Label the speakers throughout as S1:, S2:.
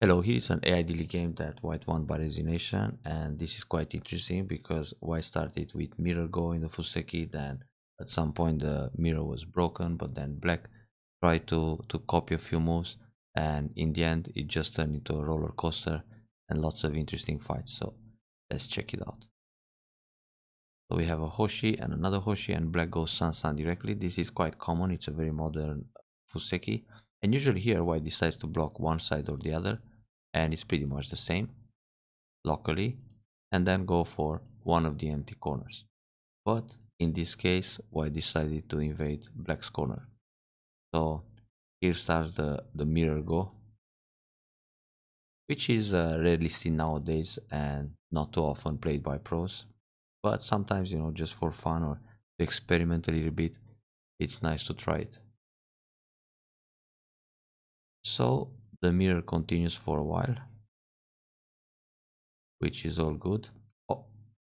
S1: Hello, here is an AYD League game that white won by resignation, and this is quite interesting because white started with mirror go in the Fuseki, then at some point the mirror was broken, but then black tried to copy a few moves, and in the end it just turned into a roller coaster and lots of interesting fights. So let's check it out. So we have a Hoshi and another Hoshi, and black goes San San directly. This is quite common, it's a very modern Fuseki, and usually here white decides to block one side or the other, and it's pretty much the same locally, and then go for one of the empty corners. But in this case, white decided to invade black's corner. So here starts the mirror go, which is rarely seen nowadays and not too often played by pros. But sometimes, just for fun or to experiment a little bit, it's nice to try it. So the mirror continues for a while, which is all good.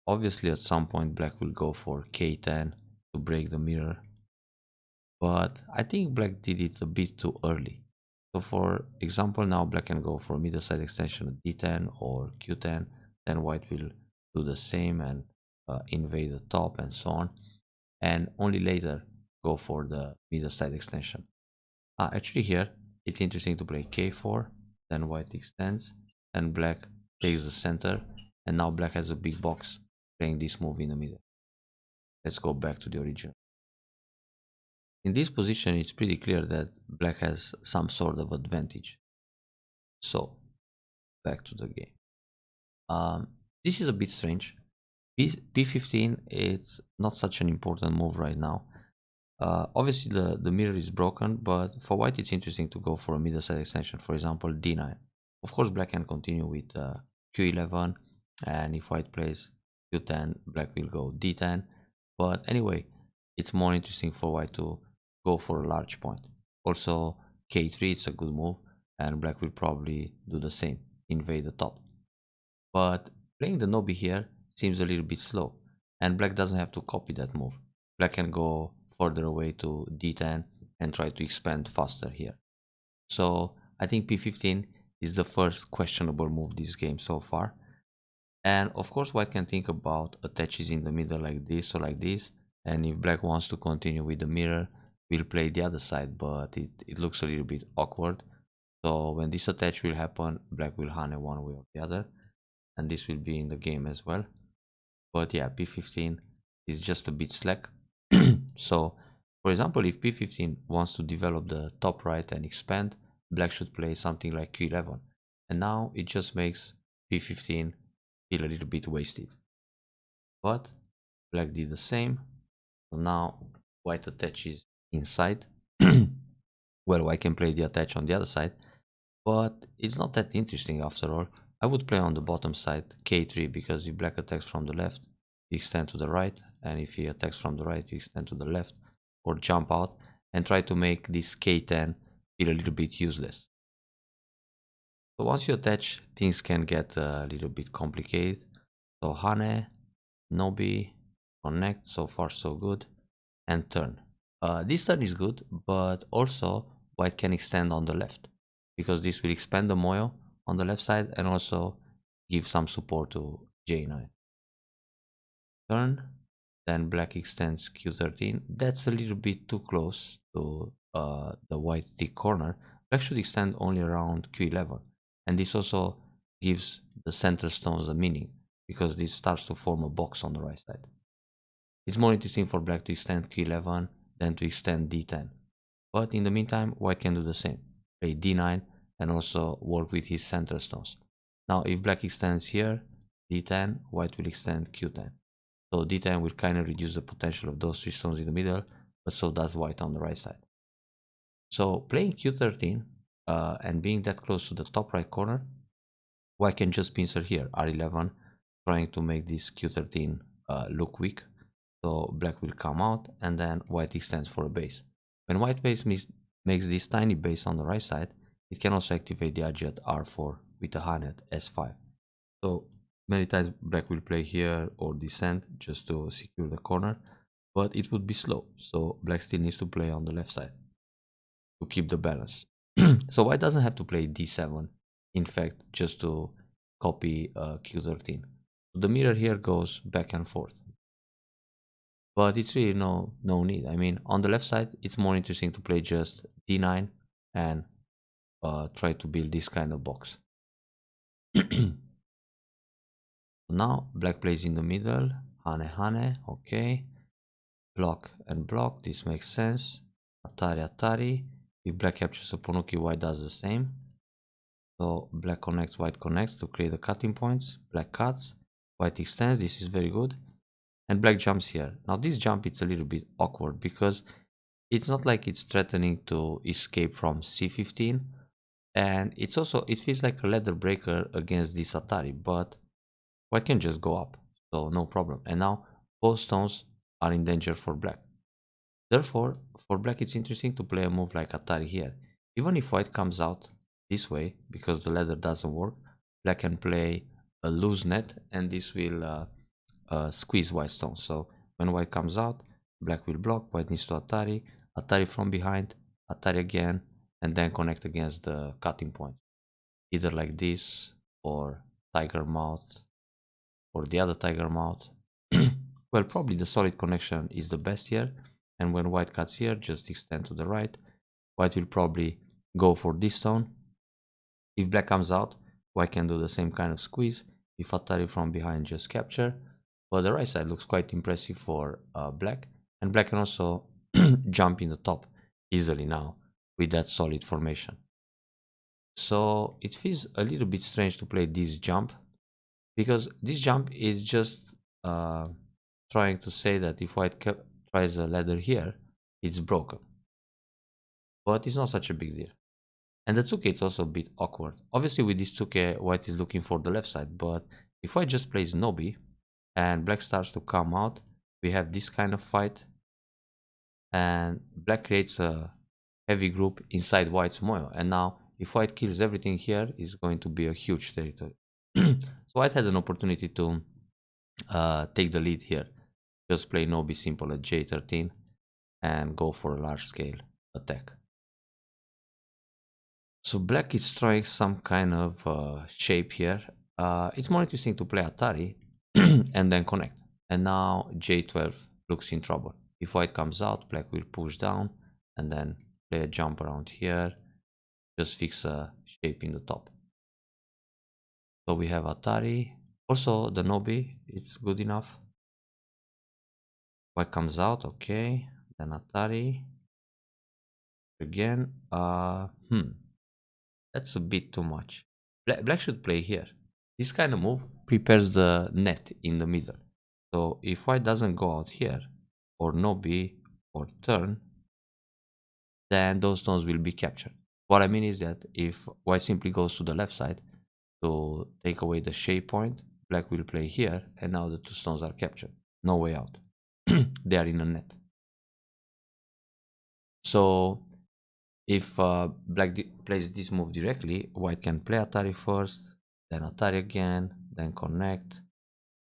S1: Obviously, at some point, black will go for K10 to break the mirror, but I think black did it a bit too early. So for example, now black can go for middle side extension at D10 or Q10, then white will do the same and invade the top and so on, and only later go for the middle side extension. Actually here, it's interesting to play K4, then white extends, and black takes the center, and now black has a big box playing this move in the middle. Let's go back to the original. In this position, it's pretty clear that black has some sort of advantage. So, back to the game. This is a bit strange. P15, it's not such an important move right now. Obviously, the mirror is broken, but for white, it's interesting to go for a middle side extension, for example, D9. Of course, black can continue with Q11, and if white plays Q10, black will go D10. But anyway, it's more interesting for white to go for a large point. Also, K3, it's a good move, and black will probably do the same, invade the top. But playing the Nobi here seems a little bit slow, and black doesn't have to copy that move. Black can go further away to D10 and try to expand faster here. So I think P15 is the first questionable move this game so far. And of course white can think about attaches in the middle like this or like this, and if black wants to continue with the mirror, we'll play the other side, but it looks a little bit awkward. So when this attach will happen, black will hane one way or the other, and this will be in the game as well. But yeah, P15 is just a bit slack. So for example, if P15 wants to develop the top right and expand, black should play something like Q11, and now it just makes P15 feel a little bit wasted. But black did the same, so now white attaches inside. Well, I can play the attach on the other side, but it's not that interesting after all. I would play on the bottom side K3, because if black attacks from the left, you extend to the right, and if he attacks from the right, you extend to the left or jump out and try to make this K10 feel a little bit useless. So once you attach, things can get a little bit complicated. So hane, nobi, connect, so far so good, and turn. This turn is good, but also white can extend on the left, because this will expand the moyo on the left side and also give some support to J9. Turn, then black extends Q13. That's a little bit too close to the white thick corner. Black should extend only around Q11, and this also gives the center stones a meaning, because this starts to form a box on the right side. It's more interesting for black to extend Q11 than to extend D10. But in the meantime, white can do the same. Play D9 and also work with his center stones. Now if black extends here, D10, white will extend Q10. So D10 will kind of reduce the potential of those three stones in the middle, but so does white on the right side. So playing Q13 and being that close to the top right corner, white can just pincer here, R11, trying to make this Q13 look weak. So black will come out, and then white extends for a base. When white base makes this tiny base on the right side, it can also activate the Agi at R4 with a hane at S5. So many times black will play here or descend just to secure the corner, but it would be slow. So black still needs to play on the left side to keep the balance. So white doesn't have to play D7 in fact, just to copy Q13. The mirror here goes back and forth, but it's really no need. I mean, on the left side, it's more interesting to play just D9 and try to build this kind of box. Now black plays in the middle, hane, okay, block and block, this makes sense. Atari, if black captures a Ponuki, white does the same. So black connects, white connects to create the cutting points, black cuts, white extends, this is very good. And black jumps here. Now this jump, it's a little bit awkward because it's not like it's threatening to escape from C15, and it's also, it feels like a ladder breaker against this Atari, but white can just go up, so no problem. And now both stones are in danger for black. Therefore, for black it's interesting to play a move like Atari here. Even if white comes out this way, because the ladder doesn't work, black can play a loose net, and this will squeeze white stones. So when white comes out, black will block, white needs to Atari, Atari from behind, Atari again, and then connect against the cutting point. Either like this, or tiger mouth, or the other tiger mouth. Well, probably the solid connection is the best here, and when white cuts here, just extend to the right. White will probably go for this stone. If black comes out, white can do the same kind of squeeze. If Atari from behind, just capture. But the right side looks quite impressive for black, and black can also jump in the top easily now with that solid formation. So it feels a little bit strange to play this jump, because this jump is just trying to say that if white tries a ladder here, it's broken. But it's not such a big deal. And the tsuke, it's also a bit awkward. Obviously with this tsuke, white is looking for the left side, but if white just plays Nobi and black starts to come out, we have this kind of fight, and black creates a heavy group inside white's moyo. And now if white kills everything here, it's going to be a huge territory. So white had an opportunity to take the lead here. Just play Nobi simple at J13 and go for a large scale attack. So black is trying some kind of shape here. It's more interesting to play Atari and then connect. And now J12 looks in trouble. If white comes out, black will push down and then play a jump around here. Just fix a shape in the top. So we have Atari. Also the Nobi, it's good enough. White comes out, okay. Then Atari. Again, that's a bit too much. Black should play here. This kind of move prepares the net in the middle. So if white doesn't go out here, or Nobi, or turn, then those stones will be captured. What I mean is that if white simply goes to the left side to take away the shape point, black will play here, and now the two stones are captured. No way out. They are in a net. So if black plays this move directly, white can play Atari first, then Atari again, then connect,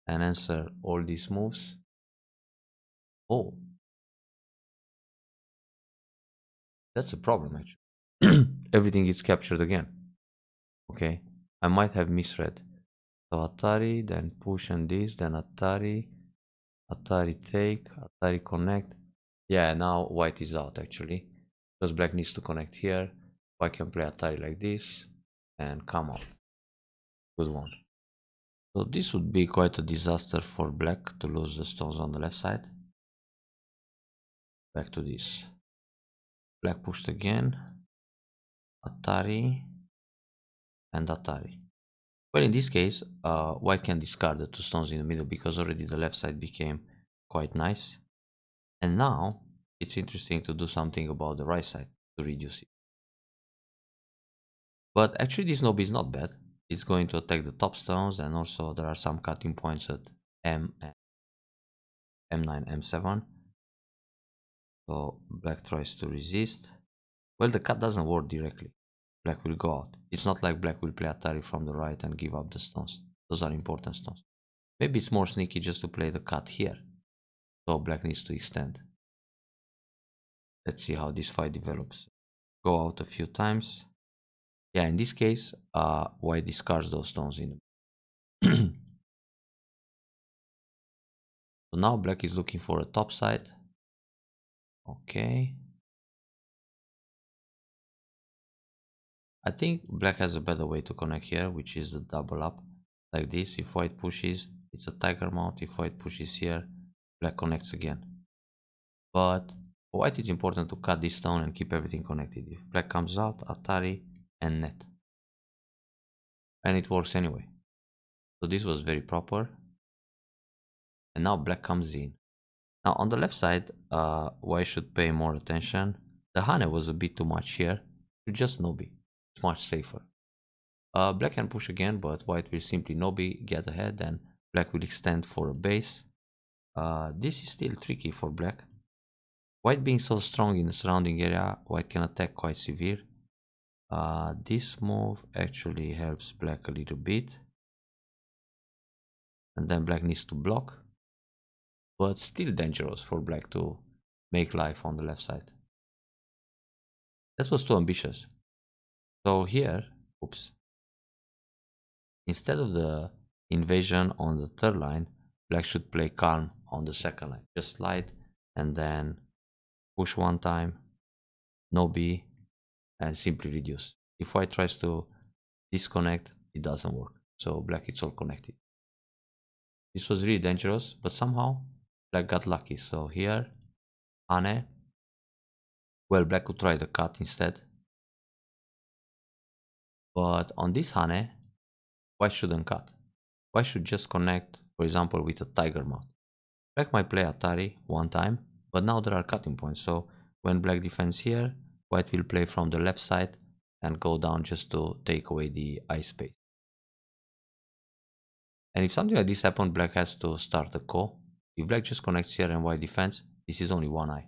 S1: and answer all these moves. Oh, that's a problem actually. Everything is captured again. Okay, I might have misread. So Atari, then push and this, then Atari, Atari take, Atari connect. Yeah, now white is out actually, because black needs to connect here. White can play Atari like this and come out. Good one. So this would be quite a disaster for black to lose the stones on the left side. Back to this. Black pushed again. Atari and Atari. Well, in this case, white can discard the two stones in the middle because already the left side became quite nice. And now it's interesting to do something about the right side to reduce it. But actually this Nobi is not bad. It's going to attack the top stones, and also there are some cutting points at M and M9, M7. So black tries to resist. Well, the cut doesn't work directly. Black will go out. It's not like black will play Atari from the right and give up the stones. Those are important stones. Maybe it's more sneaky just to play the cut here. So black needs to extend. Let's see how this fight develops. Go out a few times. Yeah, in this case, white discards those stones in. So now black is looking for a top side. Okay. I think black has a better way to connect here, which is the double up. Like this, if white pushes, it's a tiger mount. If white pushes here, black connects again. But for white, it's important to cut this stone and keep everything connected. If black comes out, Atari and net. And it works anyway. So this was very proper. And now black comes in. Now on the left side, white should pay more attention. The Hane was a bit too much here. You just Nobi. It's much safer. Black can push again, but white will simply Nobi, get ahead, and black will extend for a base. This is still tricky for black. White being so strong in the surrounding area, white can attack quite severe. This move actually helps black a little bit. And then black needs to block. But still dangerous for black to make life on the left side. That was too ambitious. So here, oops. Instead of the invasion on the third line, black should play calm on the second line. Just slide and then push one time, no B, and simply reduce. If white tries to disconnect, it doesn't work. So black is all connected. This was really dangerous, but somehow black got lucky. So here, Hane. Well, black could try the cut instead. But on this Hane, white shouldn't cut. White should just connect, for example, with a tiger mount. Black might play Atari one time, but now there are cutting points. So when black defends here, white will play from the left side and go down just to take away the ice space. And if something like this happens, black has to start a call. If black just connects here and white defends, this is only one eye.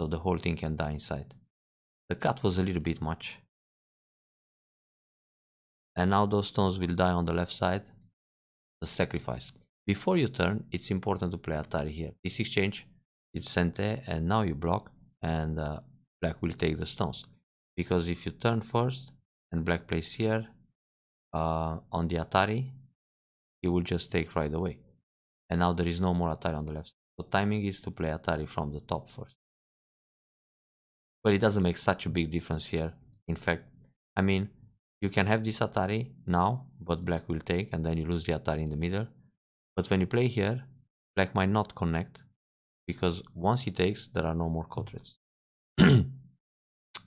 S1: So the whole thing can die inside. The cut was a little bit much. And now those stones will die on the left side. The sacrifice. Before you turn, it's important to play Atari here. This exchange, it's Sente, and now you block, and black will take the stones. Because if you turn first, and black plays here, on the Atari, he will just take right away. And now there is no more Atari on the left. So timing is to play Atari from the top first. But it doesn't make such a big difference here. In fact, I mean, you can have this Atari now, but black will take, and then you lose the Atari in the middle. But when you play here, black might not connect, because once he takes, there are no more quadrants.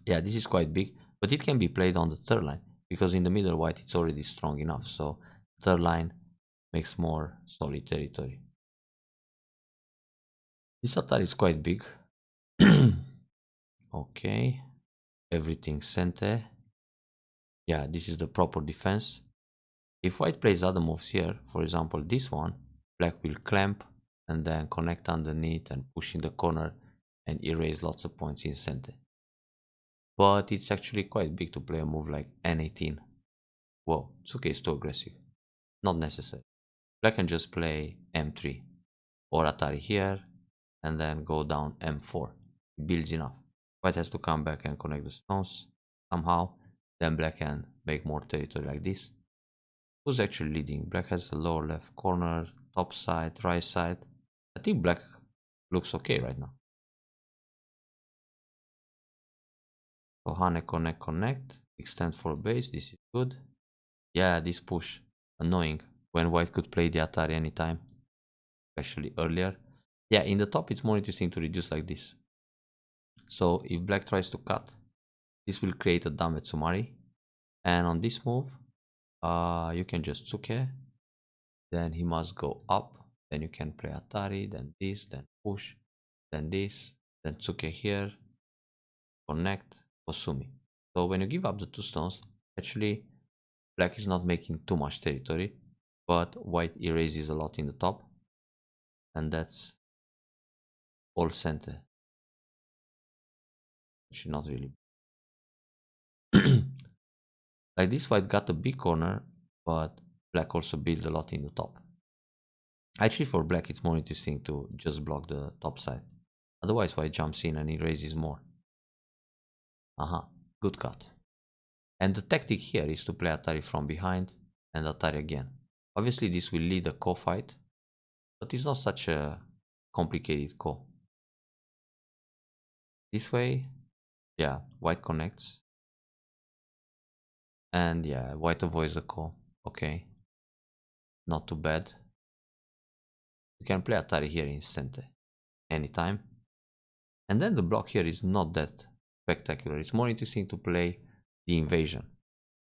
S1: Yeah, this is quite big, but it can be played on the third line, because in the middle white it's already strong enough, so third line makes more solid territory. This Atari is quite big. Okay, everything center. Yeah, this is the proper defense. If white plays other moves here, for example this one, black will clamp and then connect underneath and push in the corner and erase lots of points in center. But it's actually quite big to play a move like N18. Whoa, it's okay, it's too aggressive. Not necessary. Black can just play M3 or Atari here and then go down M4. Builds enough. White has to come back and connect the stones somehow. Then black can make more territory like this. Who's actually leading? Black has the lower left corner, top side, right side. I think black looks okay right now. So Hane connect, extend for base. This is good. Yeah, this push, annoying when white could play the Atari anytime, especially earlier. Yeah, in the top it's more interesting to reduce like this. So if black tries to cut, this will create a damage Sumari. And on this move, you can just Tsuke. Then he must go up. Then you can play Atari, then this, then push, then this, then Tsuke here, connect, Kosumi. So when you give up the two stones, actually black is not making too much territory, but white erases a lot in the top. And that's all center. Actually not really. Like this, white got a big corner, but black also built a lot in the top. Actually, for black, it's more interesting to just block the top side. Otherwise, white jumps in and erases more. Aha, good cut. And the tactic here is to play Atari from behind and Atari again. Obviously this will lead a ko fight, but it's not such a complicated ko. This way, yeah, white connects. And yeah, white avoids the ko. Okay, not too bad. You can play Atari here instant anytime. And then the block here is not that spectacular. It's more interesting to play the invasion,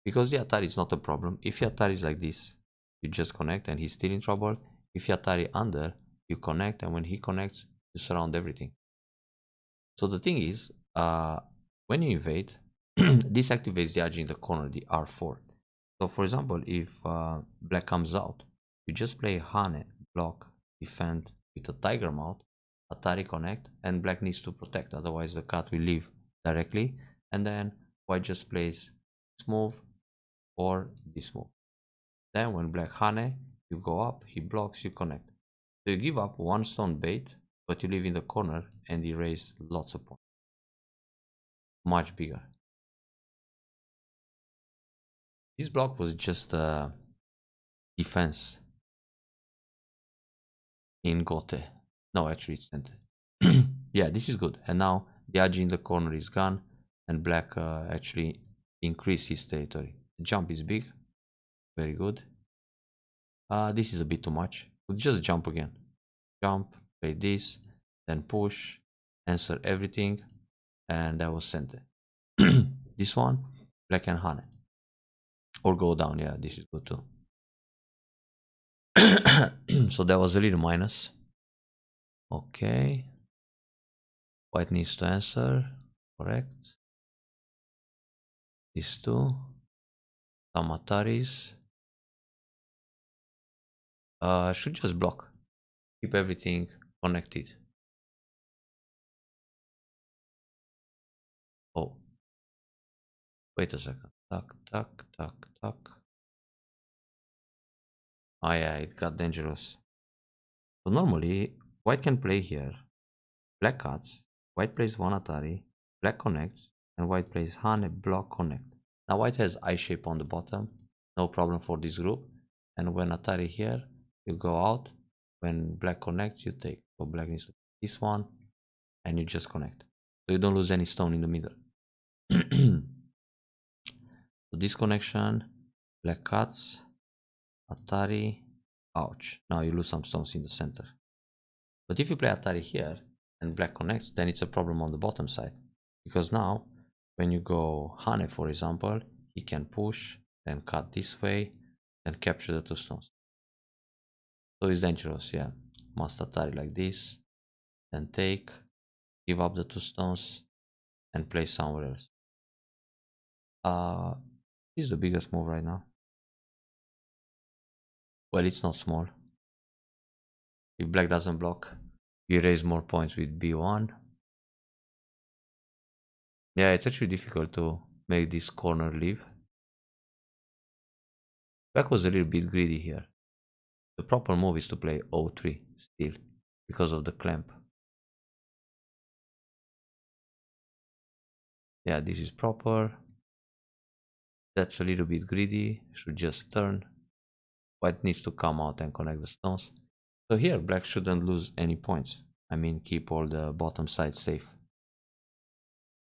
S1: because the Atari is not a problem. If your Atari is like this, you just connect and he's still in trouble. If your Atari under, you connect, and when he connects, you surround everything. So the thing is, when you invade, this activates the edge in the corner, the R4. So for example, if black comes out, you just play Hane, block, defend with a tiger mount, Atari connect, and black needs to protect, otherwise the cat will leave directly, and then white just plays this move or this move. Then when black Hane, you go up, he blocks, you connect. So you give up one stone bait, but you leave in the corner and erase lots of points. Much bigger. This block was just a defense in Gote. No, actually it's Tente. Yeah, this is good. And now the Aji in the corner is gone, and black actually increased his territory. The jump is big. Very good. This is a bit too much. We'll just jump again. Jump, play this, then push, answer everything, and that was Sente. This one, black and Hane. Or go down, yeah, this is good too. So that was a little minus. Okay. White needs to answer. Correct. These two. Some Ataris. Should just block. Keep everything connected. Oh. Wait a second. Tuck, tuck, tuck, tuck. Oh yeah, it got dangerous. So normally, white can play here. Black cuts. White plays one Atari. Black connects. And white plays Hane, block, connect. Now white has I shape on the bottom. No problem for this group. And when Atari here, you go out. When black connects, you take. So black needs to this one. And you just connect. So you don't lose any stone in the middle. So this connection, black cuts, Atari, ouch. Now you lose some stones in the center. But if you play Atari here and black connects, then it's a problem on the bottom side. Because now, when you go Hane, for example, he can push, then cut this way, and capture the two stones. So it's dangerous, yeah. Must Atari like this, then take, give up the two stones, and play somewhere else. This is the biggest move right now. Well, it's not small. If black doesn't block, you raise more points with B1. Yeah, it's actually difficult to make this corner leave. Black was a little bit greedy here. The proper move is to play O3 still, because of the clamp. Yeah, this is proper. That's a little bit greedy, should just turn. White needs to come out and connect the stones. So here, black shouldn't lose any points. I mean, keep all the bottom side safe.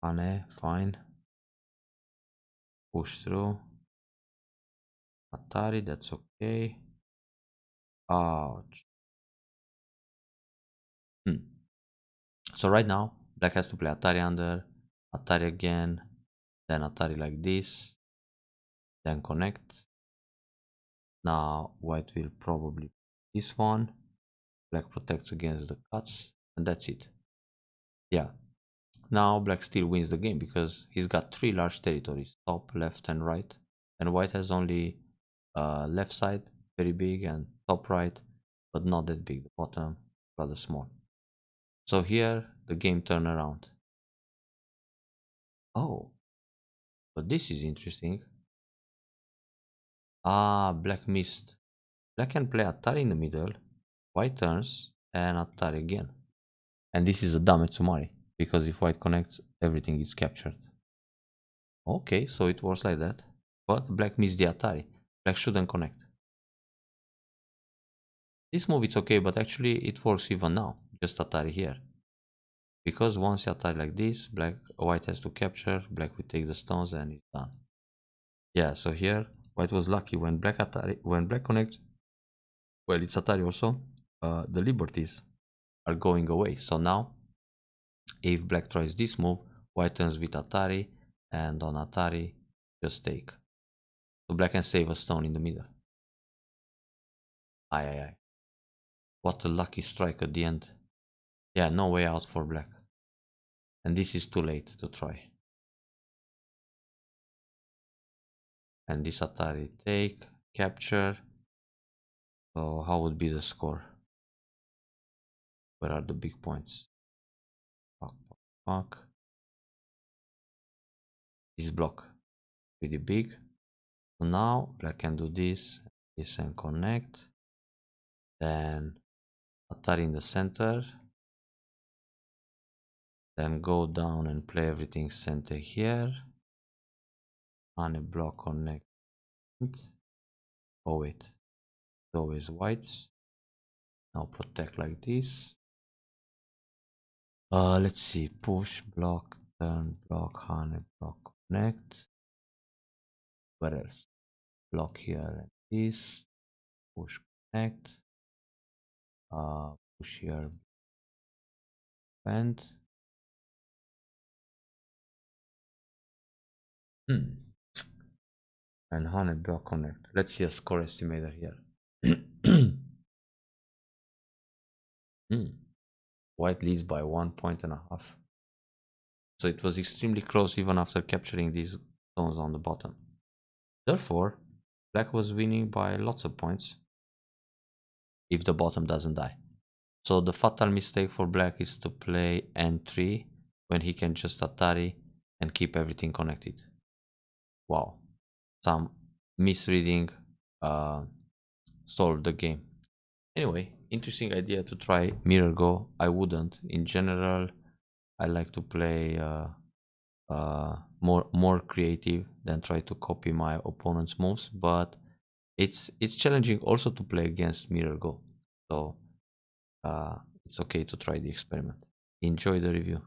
S1: Hane, fine. Push through. Atari, that's okay. Ouch. So right now, black has to play Atari under, Atari again, then Atari like this, then connect. Now white will probably this one. Black protects against the cuts, and that's it. Yeah. Now black still wins the game because he's got three large territories, top, left, and right. And white has only left side, very big, and top right, but not that big. The bottom, rather small. So here, the game turned around. Oh, but this is interesting. Ah, black missed. Black can play Atari in the middle, white turns, and Atari again. And this is a dumb Etsumari, because if white connects, everything is captured. Okay, so it works like that. but black missed the Atari. Black shouldn't connect. This move it's okay, but actually it works even now. Just Atari here. Because once you Atari like this, white has to capture, black will take the stones and it's done. Yeah, so here white was lucky when black connects. Well, it's Atari also. The liberties are going away. So now, if black tries this move, white turns with Atari, and on Atari, just take. So black can save a stone in the middle. Aye, aye, aye. What a lucky strike at the end. Yeah, no way out for black. And this is too late to try. And this Atari take, capture. So how would be the score? Where are the big points? Fuck, fuck, fuck. This block, pretty big. So now black can do this and connect. Then Atari in the center. Then go down and play everything center here. On a block connect. Oh wait, it's always whites. Now protect like this. Let's see, push, block, turn, block, honey, block, connect. What else? Block here and this. Push, connect. Push here, bend. And honey, block, connect. Let's see a score estimator here. White leads by 1.5 points. So it was extremely close even after capturing these stones on the bottom. Therefore, black was winning by lots of points if the bottom doesn't die. So the fatal mistake for black is to play n3 when he can just Atari and keep everything connected. Wow, some misreading solved the game. Anyway, interesting idea to try mirror go. I wouldn't. In general, I like to play more creative than try to copy my opponent's moves, but it's challenging also to play against mirror go. So it's okay to try the experiment. Enjoy the review.